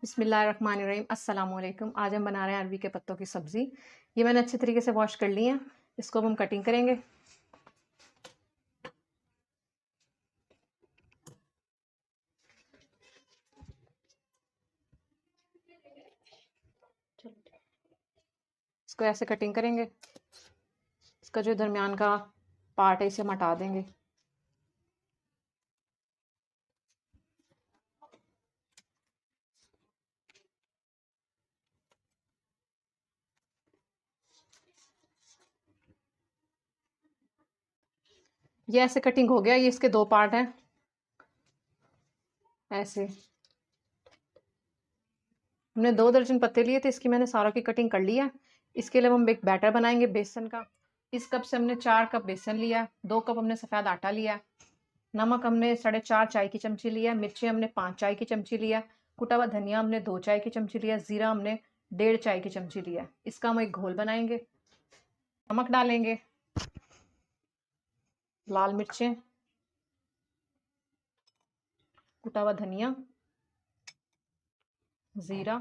बिस्मिल्लाहिर्रहमानिर्रहीम अस्सलाम वालेकुम। आज हम बना रहे हैं अरबी के पत्तों की सब्ज़ी। ये मैंने अच्छे तरीके से वॉश कर ली है। इसको अब हम कटिंग करेंगे। इसको ऐसे कटिंग करेंगे। इसका जो दरमियान का पार्ट है इसे हम हटा देंगे। ये ऐसे कटिंग हो गया। ये इसके दो पार्ट हैं ऐसे। हमने 2 दर्जन पत्ते लिए थे। इसकी मैंने सारों की कटिंग कर ली है। इसके लिए हम एक बैटर बनाएंगे बेसन का। इस कप से हमने 4 कप बेसन लिया, 2 कप हमने सफ़ेद आटा लिया, नमक हमने 4.5 चाय की चमची लिया, मिर्ची हमने 5 चाय की चमची लिया, कुटा हुआ धनिया हमने 2 चाय की चमची लिया, ज़ीरा हमने 1.5 चाय की चमची लिया। इसका हम एक घोल बनाएंगे। नमक डालेंगे, लाल मिर्चें, कुटा हुआ धनिया, ज़ीरा।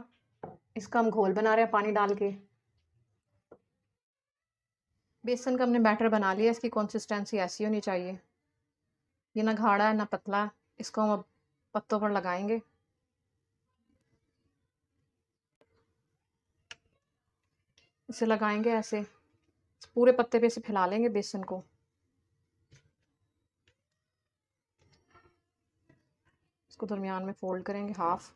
इसका हम घोल बना रहे हैं पानी डाल के। बेसन का हमने बैटर बना लिया। इसकी कंसिस्टेंसी ऐसी होनी चाहिए। ये ना गाढ़ा है ना पतला। इसको हम अब पत्तों पर लगाएंगे। इसे लगाएंगे ऐसे। पूरे पत्ते पे इसे फैला लेंगे बेसन को। इसको दरमियान में फोल्ड करेंगे हाफ।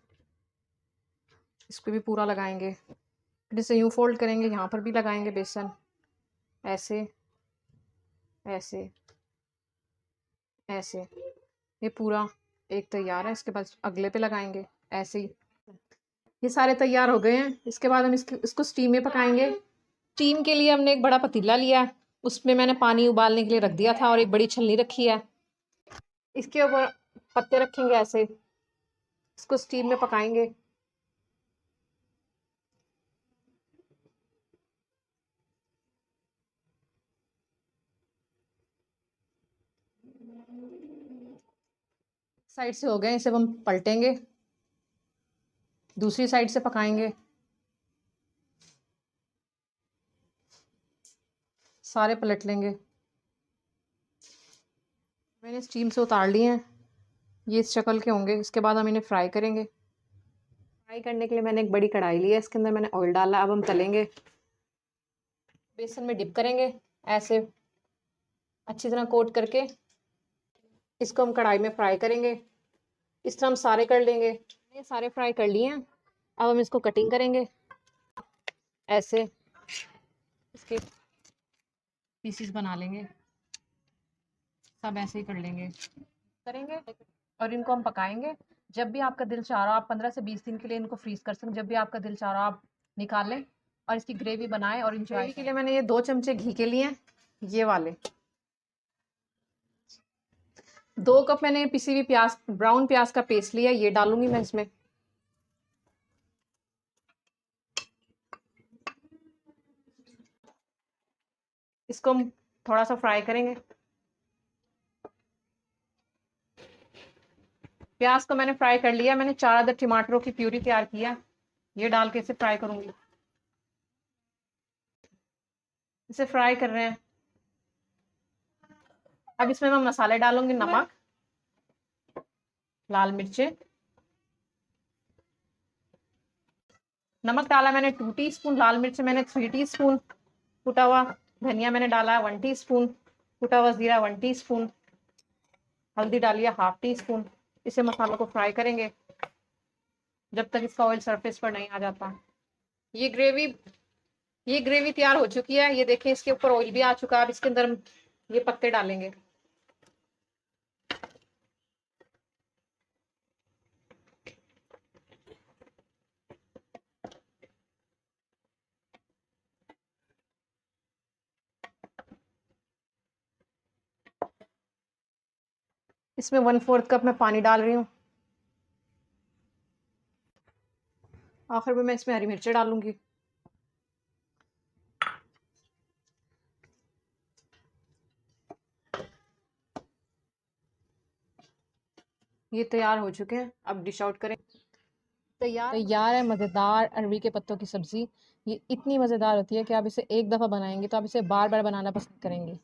इस पे भी पूरा लगाएंगे। फिर इसे यूं फोल्ड करेंगे, यहाँ पर भी लगाएंगे बेसन ऐसे ऐसे ऐसे। ये पूरा एक तैयार है। इसके बाद अगले पे लगाएंगे ऐसे ही। ये सारे तैयार हो गए हैं। इसके बाद हम इसको स्टीम में पकाएंगे। स्टीम के लिए हमने एक बड़ा पतीला लिया, उसमें मैंने पानी उबालने के लिए रख दिया था और एक बड़ी छलनी रखी है। इसके ऊपर पत्ते रखेंगे ऐसे। इसको स्टीम में पकाएंगे। साइड से हो गए, इसे हम पलटेंगे, दूसरी साइड से पकाएंगे। सारे पलट लेंगे। मैंने स्टीम से उतार लिए हैं। ये इस शक्ल के होंगे। इसके बाद हम इन्हें फ्राई करेंगे। फ्राई करने के लिए मैंने एक बड़ी कढ़ाई ली है। इसके अंदर मैंने ऑयल डाला। अब हम तलेंगे। बेसन में डिप करेंगे ऐसे अच्छी तरह कोट करके। इसको हम कढ़ाई में फ्राई करेंगे। इस तरह हम सारे कर लेंगे। ये सारे फ्राई कर लिए हैं। अब हम इसको कटिंग करेंगे ऐसे। इसके पीसीस बना लेंगे। सब ऐसे ही कर लेंगे करेंगे। और इनको हम पकाएंगे। जब भी आपका दिल चाह रहा, आप 15 से 20 दिन के लिए इनको फ्रीज कर सकते। जब भी आपका दिल चाह रहा, आप निकाल लें और इसकी ग्रेवी बनाएं और इंजॉय के लिए मैंने ये 2 चमचे घी के लिए, ये वाले 2 कप मैंने पिसी हुई प्याज, ब्राउन प्याज का पेस्ट लिया। ये डालूंगी मैं इसमें। इसको हम थोड़ा सा फ्राई करेंगे। प्याज को मैंने फ्राई कर लिया। मैंने 4 अदद टमाटरों की प्यूरी तैयार किया। ये डाल के इसे फ्राई करूंगी। इसे फ्राई कर रहे हैं। अब इसमें मैं मसाले डालूंगी। नमक, लाल मिर्चें, नमक डाला मैंने 2 टीस्पून, लाल मिर्च मैंने 3 टीस्पून, कुटा हुआ धनिया मैंने डाला 1 टीस्पून, कुटा हुआ जीरा 1 टीस्पून, हल्दी डालिए हाफ टी स्पून। इसे मसालों को फ्राई करेंगे जब तक इसका ऑयल सरफेस पर नहीं आ जाता। ये ग्रेवी ये ग्रेवी तैयार हो चुकी है। ये देखें, इसके ऊपर ऑयल भी आ चुका है। अब इसके अंदर हम ये पत्ते डालेंगे। इसमें 1/4 कप मैं पानी डाल रही हूँ। आखिर में मैं इसमें हरी मिर्चें डालूंगी। ये तैयार हो चुके हैं। अब डिश आउट करें। तैयार है मज़ेदार अरवी के पत्तों की सब्ज़ी। ये इतनी मज़ेदार होती है कि आप इसे एक दफ़ा बनाएँगे तो आप इसे बार-बार बनाना पसंद करेंगे।